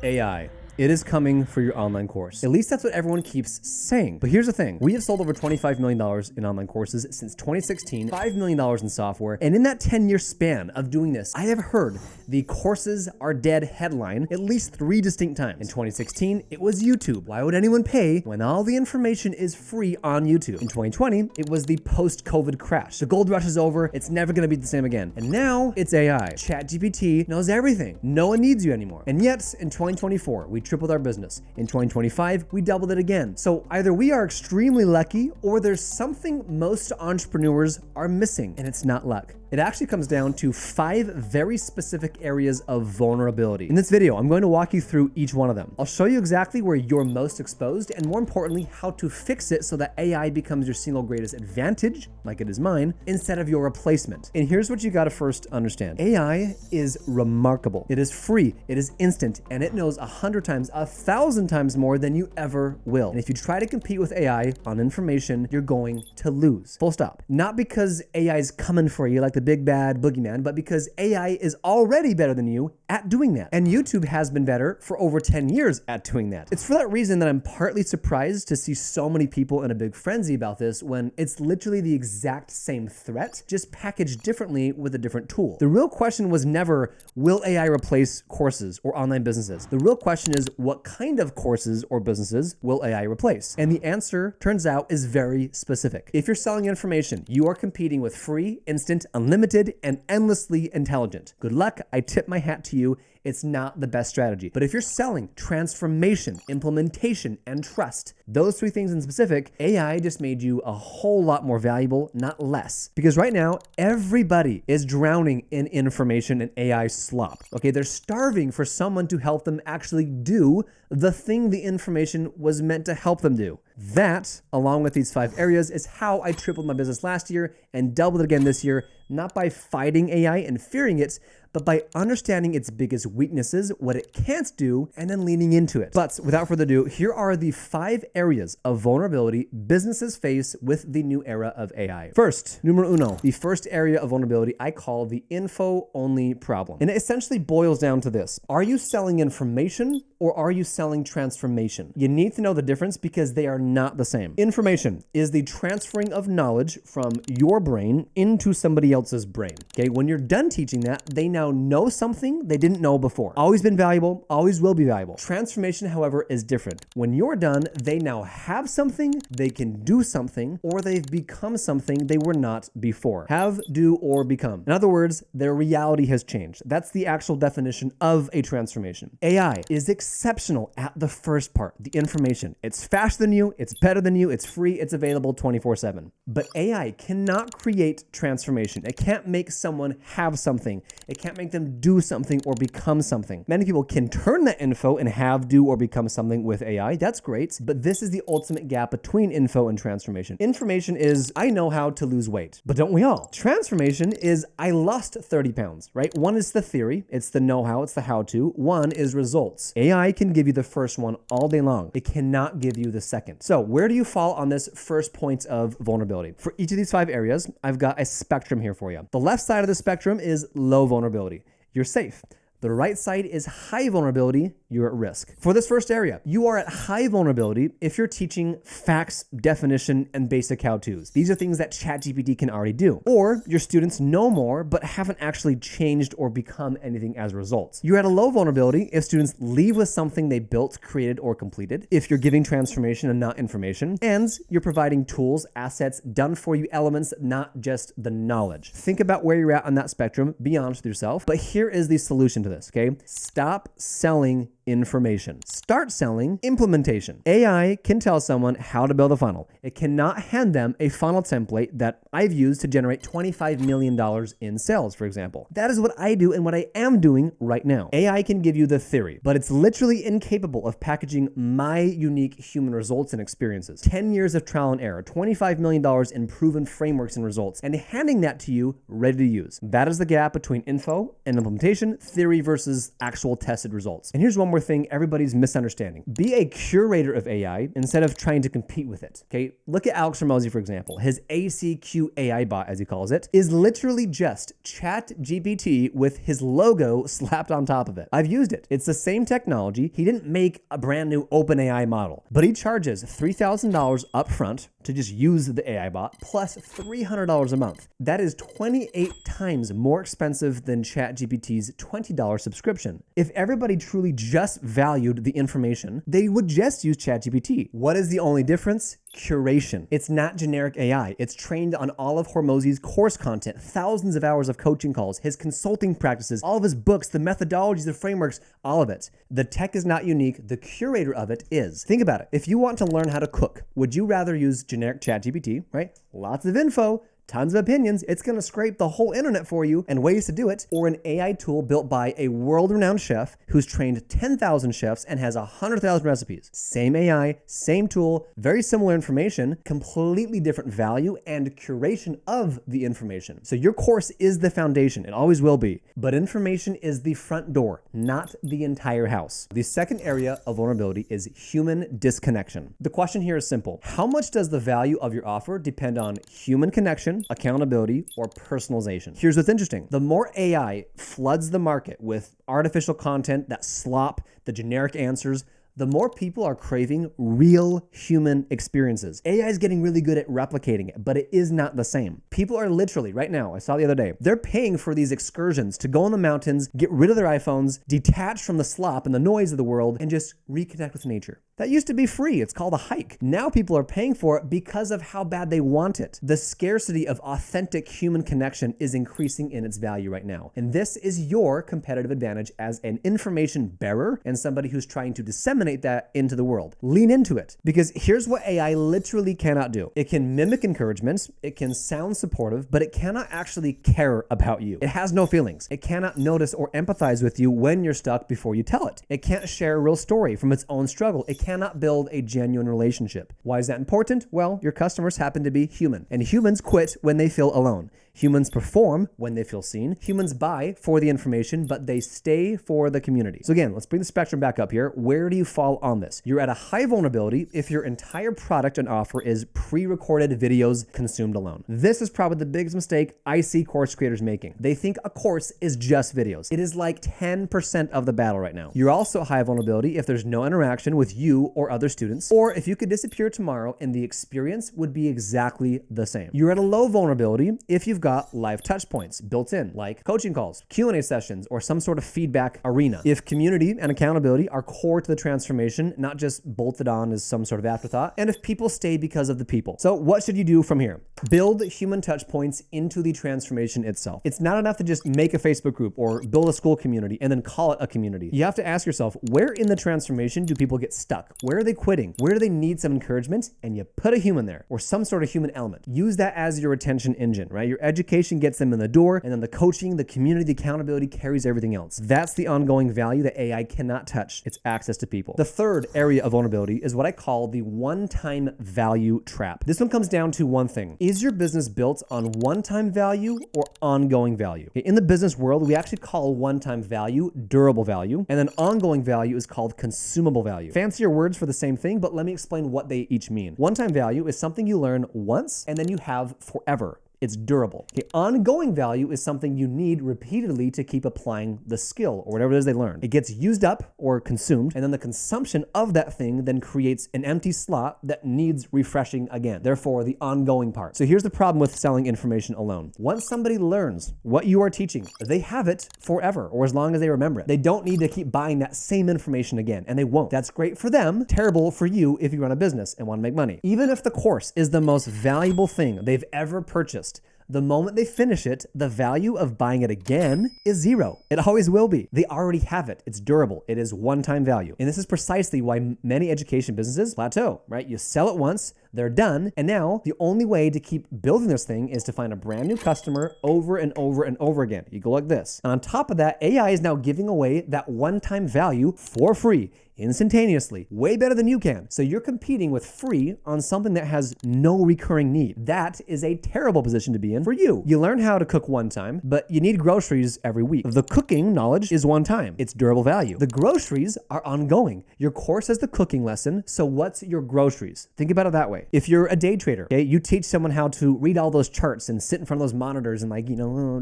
AI. It is coming for your online course. At least that's what everyone keeps saying. But here's the thing. We have sold over $25 million in online courses since 2016, $5 million in software. And in that 10-year span of doing this, I have heard the courses are dead headline at least 3 distinct times. In 2016, it was YouTube. Why would anyone pay when all the information is free on YouTube? In 2020, it was the post-COVID crash. The gold rush is over. It's never going to be the same again. And now it's AI. ChatGPT knows everything. No one needs you anymore. And yet, in 2024, we tripled our business. In 2025, we doubled it again. So either we are extremely lucky or there's something most entrepreneurs are missing, and it's not luck. It actually comes down to 5 very specific areas of vulnerability. In this video, I'm going to walk you through each one of them. I'll show you exactly where you're most exposed and more importantly, how to fix it so that AI becomes your single greatest advantage, like it is mine, instead of your replacement. And here's what you gotta first understand. AI is remarkable. It is free, it is instant, and it knows 100 times, 1,000 times more than you ever will. And if you try to compete with AI on information, you're going to lose. Full stop. Not because AI is coming for you like the big bad boogeyman, but because AI is already better than you at doing that. And YouTube has been better for over 10 years at doing that. It's for that reason that I'm partly surprised to see so many people in a big frenzy about this when it's literally the exact same threat, just packaged differently with a different tool. The real question was never, will AI replace courses or online businesses? The real question is, what kind of courses or businesses will AI replace? And the answer, turns out, is very specific. If you're selling information, you are competing with free, instant, unlimited, and endlessly intelligent. Good luck. I tip my hat to you. It's not the best strategy. But if you're selling transformation, implementation, and trust, those 3 things in specific, AI just made you a whole lot more valuable, not less. Because right now, everybody is drowning in information and AI slop. Okay, they're starving for someone to help them actually do the thing the information was meant to help them do. That, along with these 5 areas, is how I tripled my business last year and doubled it again this year, not by fighting AI and fearing it, but by understanding its biggest weaknesses, what it can't do, and then leaning into it. But without further ado, here are the 5 areas of vulnerability businesses face with the new era of AI. First, numero uno, the first area of vulnerability I call the info-only problem. And it essentially boils down to this. Are you selling information or are you selling transformation? You need to know the difference because they are not the same. Information is the transferring of knowledge from your brain into somebody else's brain. Okay, when you're done teaching that, they now know something they didn't know before. Always been valuable, always will be valuable. Transformation, however, is different. When you're done, they now have something, they can do something, or they've become something they were not before. Have, do, or become. In other words, their reality has changed. That's the actual definition of a transformation. AI is exceptional at the first part, the information. It's faster than you, it's better than you, it's free, it's available 24/7. But AI cannot create transformation. It can't make someone have something. It can't make them do something or become something. Many people can turn that info and have, do, or become something with AI. That's great, but this is the ultimate gap between info and transformation. Information is, I know how to lose weight, but don't we all? Transformation is, I lost 30 pounds, right? One is the theory, it's the know-how, it's the how-to. One is results. AI can give you the first one all day long. It cannot give you the second. So where do you fall on this first point of vulnerability? For each of these 5 areas, I've got a spectrum here for you. The left side of the spectrum is low vulnerability. You're safe. The right side is high vulnerability, you're at risk. For this first area, you are at high vulnerability if you're teaching facts, definition, and basic how-tos. These are things that ChatGPT can already do. Or your students know more, but haven't actually changed or become anything as a result. You're at a low vulnerability if students leave with something they built, created, or completed, if you're giving transformation and not information, and you're providing tools, assets, done-for-you elements, not just the knowledge. Think about where you're at on that spectrum, be honest with yourself, but here is the solution to this, okay? Stop selling information. Start selling implementation. AI can tell someone how to build a funnel. It cannot hand them a funnel template that I've used to generate $25 million in sales, for example. That is what I do and what I am doing right now. AI can give you the theory, but it's literally incapable of packaging my unique human results and experiences. 10 years of trial and error, $25 million in proven frameworks and results, and handing that to you ready to use. That is the gap between info and implementation, theory versus actual tested results. And here's one more more thing everybody's misunderstanding. Be a curator of AI instead of trying to compete with it, okay? Look at Alex Hormozi, for example. His ACQ AI bot, as he calls it, is literally just ChatGPT with his logo slapped on top of it. I've used it. It's the same technology. He didn't make a brand new OpenAI model, but he charges $3,000 upfront to just use the AI bot plus $300 a month. That is 28 times more expensive than ChatGPT's $20 subscription. If everybody truly just valued the information, they would just use ChatGPT. What is the only difference? Curation. It's not generic AI. It's trained on all of Hormozi's course content, thousands of hours of coaching calls, his consulting practices, all of his books, the methodologies, the frameworks, all of it. The tech is not unique. The curator of it is. Think about it. If you want to learn how to cook, would you rather use generic ChatGPT, right? Lots of info, tons of opinions, it's going to scrape the whole internet for you and ways to do it, or an AI tool built by a world-renowned chef who's trained 10,000 chefs and has 100,000 recipes. Same AI, same tool, very similar information, completely different value and curation of the information. So your course is the foundation. It always will be. But information is the front door, not the entire house. The second area of vulnerability is human disconnection. The question here is simple. How much does the value of your offer depend on human connection, accountability, or personalization? Here's what's interesting. The more AI floods the market with artificial content, that slop, the generic answers, the more people are craving real human experiences. AI is getting really good at replicating it, but it is not the same. People are literally, right now, I saw the other day, they're paying for these excursions to go in the mountains, get rid of their iPhones, detach from the slop and the noise of the world, and just reconnect with nature. That used to be free. It's called a hike. Now people are paying for it because of how bad they want it. The scarcity of authentic human connection is increasing in its value right now. And this is your competitive advantage as an information bearer and somebody who's trying to disseminate that into the world. Lean into it, because here's what AI literally cannot do. It can mimic encouragements, it can sound supportive, but it cannot actually care about you. It has no feelings. It cannot notice or empathize with you when you're stuck before you tell it. It can't share a real story from its own struggle. It cannot build a genuine relationship. Why is that important? Well, your customers happen to be human, and humans quit when they feel alone. Humans perform when they feel seen. Humans buy for the information, but they stay for the community. So again, let's bring the spectrum back up here. Where do you fall on this? You're at a high vulnerability if your entire product and offer is pre-recorded videos consumed alone. This is probably the biggest mistake I see course creators making. They think a course is just videos. It is like 10% of the battle right now. You're also high vulnerability if there's no interaction with you or other students, or if you could disappear tomorrow and the experience would be exactly the same. You're at a low vulnerability if you've got live touch points built in, like coaching calls, Q&A sessions, or some sort of feedback arena. If community and accountability are core to the transformation, not just bolted on as some sort of afterthought, and if people stay because of the people. So what should you do from here? Build human touch points into the transformation itself. It's not enough to just make a Facebook group or build a school community and then call it a community. You have to ask yourself, where in the transformation do people get stuck? Where are they quitting? Where do they need some encouragement? And you put a human there, or some sort of human element. Use that as your retention engine, right? Your education gets them in the door, and then the coaching, the community, the accountability carries everything else. That's the ongoing value that AI cannot touch. It's access to people. The third area of vulnerability is what I call the one-time value trap. This one comes down to one thing. Is your business built on one-time value or ongoing value? In the business world, we actually call one-time value durable value, and then ongoing value is called consumable value. Fancier words for the same thing, but let me explain what they each mean. One-time value is something you learn once and then you have forever. It's durable. Okay, ongoing value is something you need repeatedly to keep applying the skill or whatever it is they learned. It gets used up or consumed, and then the consumption of that thing then creates an empty slot that needs refreshing again. Therefore, the ongoing part. So here's the problem with selling information alone. Once somebody learns what you are teaching, they have it forever, or as long as they remember it. They don't need to keep buying that same information again, and they won't. That's great for them, terrible for you if you run a business and want to make money. Even if the course is the most valuable thing they've ever purchased, the moment they finish it, the value of buying it again is zero. It always will be. They already have it. It's durable. It is one-time value. And this is precisely why many education businesses plateau, right? You sell it once, they're done, and now the only way to keep building this thing is to find a brand new customer over and over and over again. You go like this. And on top of that, AI is now giving away that one-time value for free, instantaneously, way better than you can. So you're competing with free on something that has no recurring need. That is a terrible position to be champion for you. You learn how to cook one time, but you need groceries every week. The cooking knowledge is one time. It's durable value. The groceries are ongoing. Your course has the cooking lesson, so what's your groceries? Think about it that way. If you're a day trader, okay, you teach someone how to read all those charts and sit in front of those monitors and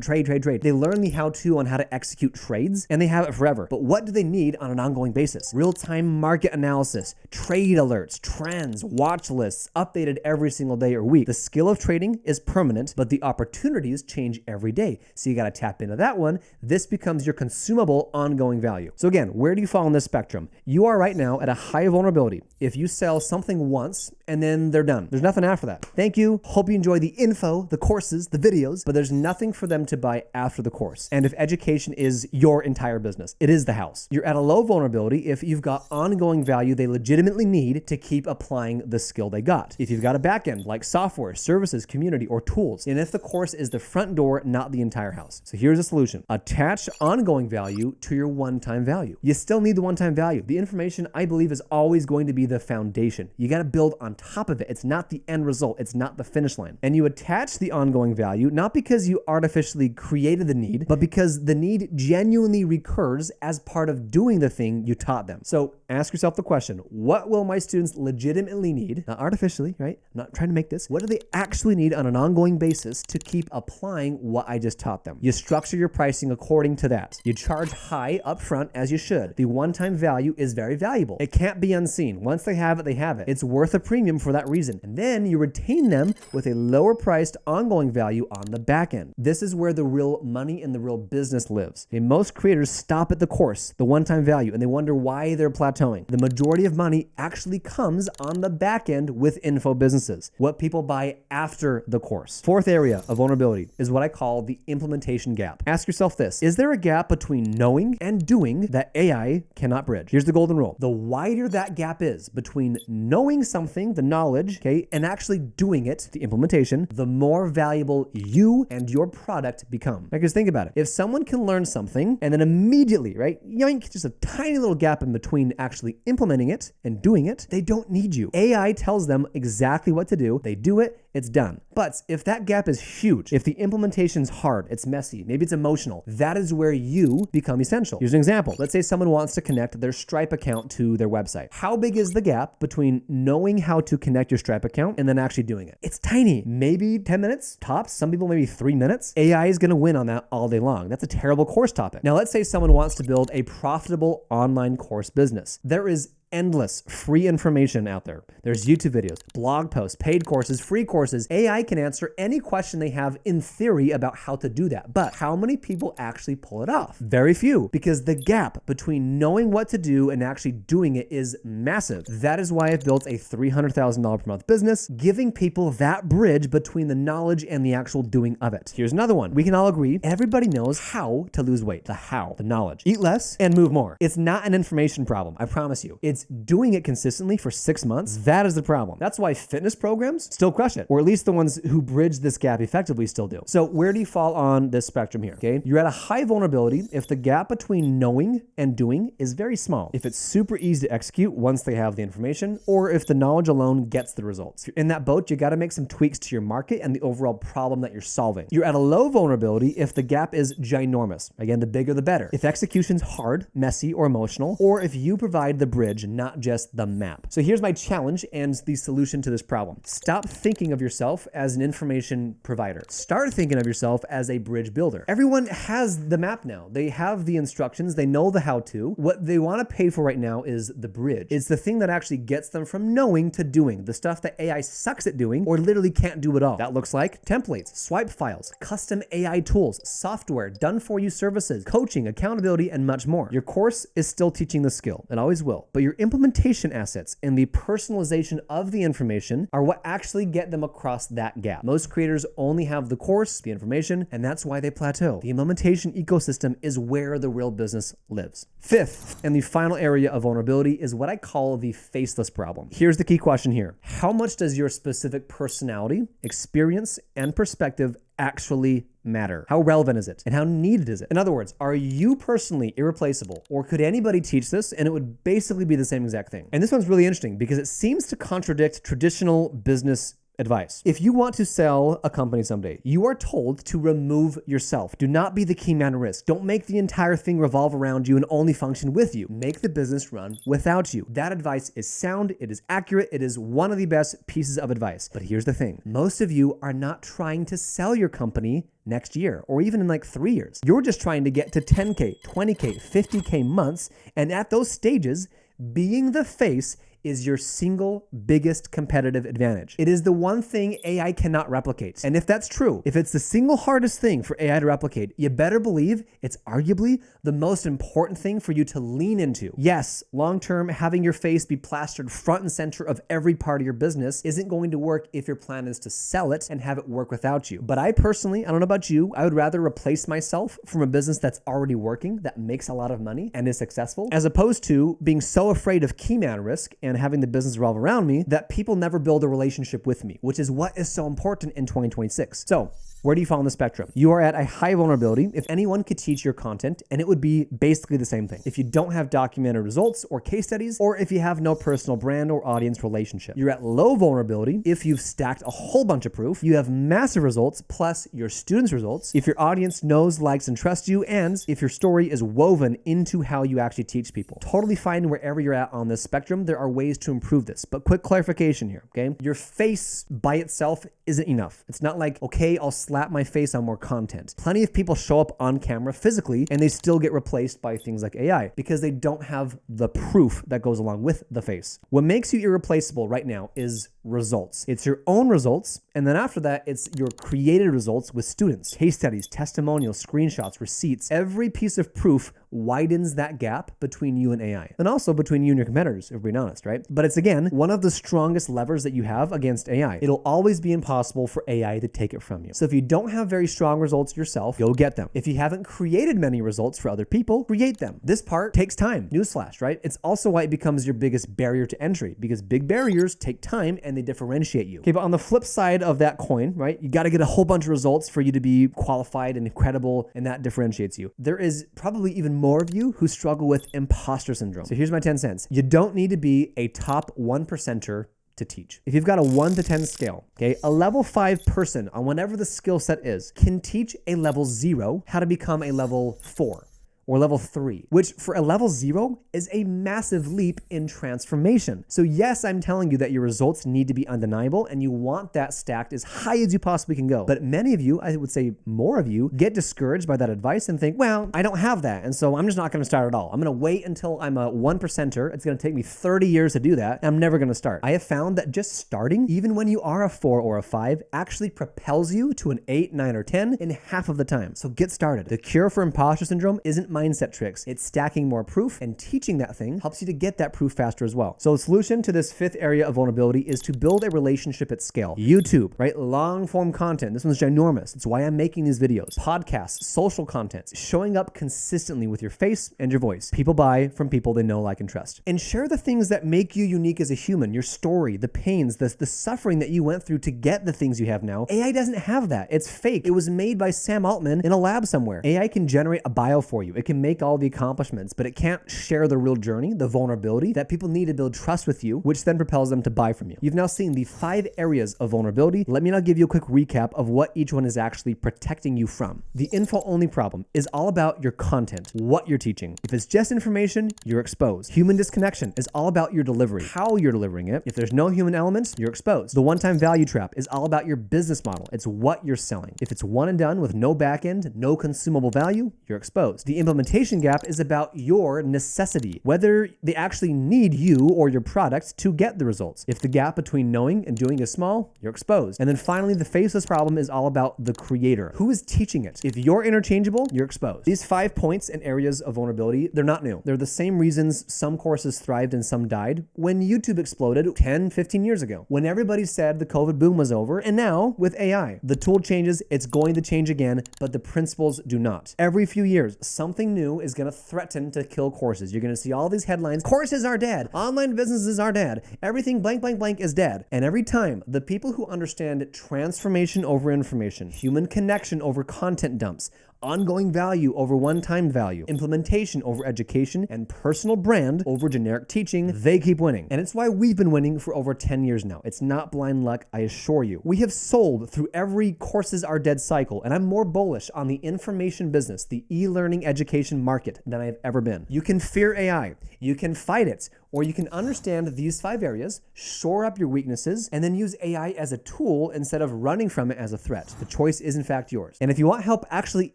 trade. They learn the how-to on how to execute trades, and they have it forever. But what do they need on an ongoing basis? Real-time market analysis, trade alerts, trends, watch lists, updated every single day or week. The skill of trading is permanent, but the opportunities change every day. So you got to tap into that one. This becomes your consumable ongoing value. So again, where do you fall on this spectrum? You are right now at a high vulnerability. If you sell something once and then they're done, there's nothing after that. Thank you. Hope you enjoy the info, the courses, the videos, but there's nothing for them to buy after the course. And if education is your entire business, it is the house. You're at a low vulnerability if you've got ongoing value they legitimately need to keep applying the skill they got. If you've got a backend like software, services, community, or tools, and if the course is the front door, not the entire house. So here's a solution. Attach ongoing value to your one-time value. You still need the one-time value. The information, I believe, is always going to be the foundation. You got to build on top of it. It's not the end result. It's not the finish line. And you attach the ongoing value, not because you artificially created the need, but because the need genuinely recurs as part of doing the thing you taught them. So ask yourself the question, what will my students legitimately need? Not artificially, right? I'm not trying to make this. What do they actually need on an ongoing basis to keep applying what I just taught them? You structure your pricing according to that. You charge high upfront as you should. The one-time value is very valuable. It can't be unseen. Once they have it, they have it. It's worth a premium for that reason. And then you retain them with a lower priced ongoing value on the back end. This is where the real money and the real business lives. Okay, most creators stop at the course, the one-time value, and they wonder why they're plateauing. The majority of money actually comes on the back end with info businesses, what people buy after the course. Fourth area of vulnerability is what I call the implementation gap. Ask yourself this, is there a gap between knowing and doing that AI cannot bridge? Here's the golden rule. The wider that gap is between knowing something, the knowledge, okay, and actually doing it, the implementation, the more valuable you and your product become. Because think about it. If someone can learn something and then immediately, right, yoink, just a tiny little gap in between actually implementing it and doing it, they don't need you. AI tells them exactly what to do. They do it, it's done. But if that gap is huge, if the implementation's hard, it's messy, maybe it's emotional, that is where you become essential. Here's an example. Let's say someone wants to connect their Stripe account to their website. How big is the gap between knowing how to connect your Stripe account and then actually doing it? It's tiny. Maybe 10 minutes tops. Some people maybe 3 minutes. AI is going to win on that all day long. That's a terrible course topic. Now let's say someone wants to build a profitable online course business. There is endless free information out there. There's YouTube videos, blog posts, paid courses, free courses. AI can answer any question they have in theory about how to do that. But how many people actually pull it off? Very few, because the gap between knowing what to do and actually doing it is massive. That is why I've built a $300,000 per month business, giving people that bridge between the knowledge and the actual doing of it. Here's another one. We can all agree, everybody knows how to lose weight. The how, the knowledge. Eat less and move more. It's not an information problem, I promise you. It's doing it consistently for 6 months. That is the problem. That's why fitness programs still crush it, or at least the ones who bridge this gap effectively still do. So where do you fall on this spectrum here? Okay, you're at a high vulnerability if the gap between knowing and doing is very small, if it's super easy to execute once they have the information, or if the knowledge alone gets the results. If you're in that boat, you got to make some tweaks to your market and the overall problem that you're solving. You're at a low vulnerability if the gap is ginormous. Again, the bigger the better. If execution's hard, messy, or emotional, or if you provide the bridge, not just the map. So here's my challenge and the solution to this problem. Stop thinking of yourself as an information provider. Start thinking of yourself as a bridge builder. Everyone has the map now. They have the instructions. They know the how-to. What they want to pay for right now is the bridge. It's the thing that actually gets them from knowing to doing, the stuff that AI sucks at doing or literally can't do at all. That looks like templates, swipe files, custom AI tools, software, done-for-you services, coaching, accountability, and much more. Your course is still teaching the skill. It always will. But your implementation assets and the personalization of the information are what actually get them across that gap. Most creators only have the course, the information, and that's why they plateau. The implementation ecosystem is where the real business lives. Fifth, and the final area of vulnerability is what I call the faceless problem. Here's the key question here. How much does your specific personality, experience, and perspective actually matter? How relevant is it? And how needed is it? In other words, are you personally irreplaceable? Or could anybody teach this and it would basically be the same exact thing? And this one's really interesting because it seems to contradict traditional business advice. If you want to sell a company someday, you are told to remove yourself. Do not be the key man of risk. Don't make the entire thing revolve around you and only function with you. Make the business run without you. That advice is sound. It is accurate. It is one of the best pieces of advice. But here's the thing. Most of you are not trying to sell your company next year or even in like 3 years. You're just trying to get to 10K, 20K, 50K months. And at those stages, being the face is your single biggest competitive advantage. It is the one thing AI cannot replicate. And if that's true, if it's the single hardest thing for AI to replicate, you better believe it's arguably the most important thing for you to lean into. Yes, long-term, having your face be plastered front and center of every part of your business isn't going to work if your plan is to sell it and have it work without you. But I personally, I don't know about you, I would rather replace myself from a business that's already working, that makes a lot of money and is successful, as opposed to being so afraid of key man risk and having the business revolve around me that people never build a relationship with me, which is what is so important in 2026. So where do you fall on the spectrum? You are at a high vulnerability if anyone could teach your content, and it would be basically the same thing. If you don't have documented results or case studies, or if you have no personal brand or audience relationship. You're at low vulnerability if you've stacked a whole bunch of proof, you have massive results plus your students' results, if your audience knows, likes, and trusts you, and if your story is woven into how you actually teach people. Totally fine wherever you're at on this spectrum. There are ways to improve this, but quick clarification here, okay? Your face by itself isn't enough. It's not like, okay, I'll slap my face on more content. Plenty of people show up on camera physically and they still get replaced by things like AI because they don't have the proof that goes along with the face. What makes you irreplaceable right now is results. It's your own results, and then after that, it's your created results with students, case studies, testimonials, screenshots, receipts. Every piece of proof widens that gap between you and AI, and also between you and your competitors, if we're being honest, right? But it's, again, one of the strongest levers that you have against AI. It'll always be impossible for AI to take it from you. So if you don't have very strong results yourself, go get them. If you haven't created many results for other people, create them. This part takes time. Newsflash, right? It's also why it becomes your biggest barrier to entry, because big barriers take time and they differentiate you. Okay, but on the flip side of that coin, right, you got to get a whole bunch of results for you to be qualified and credible, and that differentiates you. There is probably even more of you who struggle with imposter syndrome. So here's my 10 cents. You don't need to be a top 1%er to teach. If you've got a 1 to 10 scale, okay, a level 5 person on whatever the skill set is can teach a level 0 how to become a level 4. Or level 3, which for a level 0 is a massive leap in transformation. So yes, I'm telling you that your results need to be undeniable and you want that stacked as high as you possibly can go. But many of you, I would say more of you, get discouraged by that advice and think, well, I don't have that, and so I'm just not gonna start at all. I'm gonna wait until I'm a 1%er. It's gonna take me 30 years to do that, and I'm never gonna start. I have found that just starting, even when you are a 4 or a 5, actually propels you to an 8, 9, or 10 in half of the time. So get started. The cure for imposter syndrome isn't mindset tricks. It's stacking more proof, and teaching that thing helps you to get that proof faster as well. So the solution to this 5th area of vulnerability is to build a relationship at scale. YouTube, right? Long form content. This one's ginormous. It's why I'm making these videos. Podcasts, social content, showing up consistently with your face and your voice. People buy from people they know, like, and trust. And share the things that make you unique as a human, your story, the pains, the suffering that you went through to get the things you have now. AI doesn't have that. It's fake. It was made by Sam Altman in a lab somewhere. AI can generate a bio for you. It can make all the accomplishments, but it can't share the real journey, the vulnerability that people need to build trust with you, which then propels them to buy from you. You've now seen the 5 areas of vulnerability. Let me now give you a quick recap of what each one is actually protecting you from. The info-only problem is all about your content, what you're teaching. If it's just information, you're exposed. Human disconnection is all about your delivery, how you're delivering it. If there's no human elements, you're exposed. The one-time value trap is all about your business model. It's what you're selling. If it's one and done with no back end, no consumable value, you're exposed. The implementation gap is about your necessity, whether they actually need you or your product to get the results. If the gap between knowing and doing is small, you're exposed. And then finally, the faceless problem is all about the creator. Who is teaching it? If you're interchangeable, you're exposed. These 5 points and areas of vulnerability, they're not new. They're the same reasons some courses thrived and some died when YouTube exploded 10, 15 years ago, when everybody said the COVID boom was over. And now with AI, the tool changes, it's going to change again, but the principles do not. Every few years, something new is going to threaten to kill courses. You're going to see all these headlines. Courses are dead. Online businesses are dead. Everything blank, blank, blank is dead. And every time, the people who understand transformation over information, human connection over content dumps, ongoing value over one-time value, implementation over education, and personal brand over generic teaching, they keep winning. And it's why we've been winning for over 10 years now. It's not blind luck, I assure you. We have sold through every courses are dead cycle, and I'm more bullish on the information business, the e-learning education market, than I have ever been. You can fear AI, you can fight it, or you can understand these 5 areas, shore up your weaknesses, and then use AI as a tool instead of running from it as a threat. The choice is in fact yours. And if you want help actually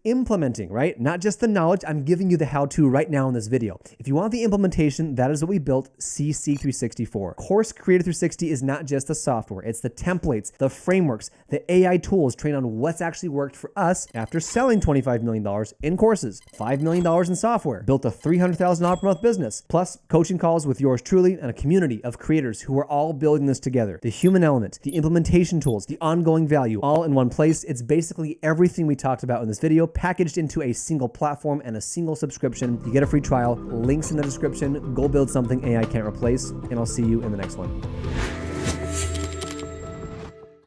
implementing, right? Not just the knowledge, I'm giving you the how-to right now in this video. If you want the implementation, that is what we built CC360 for. Course Creator 360 is not just the software, it's the templates, the frameworks, the AI tools trained on what's actually worked for us after selling $25 million in courses, $5 million in software, built a $300,000 per month business, plus coaching calls with yours truly and a community of creators who are all building this together. The human element, the implementation tools, the ongoing value, all in one place. It's basically everything we talked about in this video packaged into a single platform and a single subscription. You get a free trial, links in the description. Go build something AI can't replace, and I'll see you in the next one.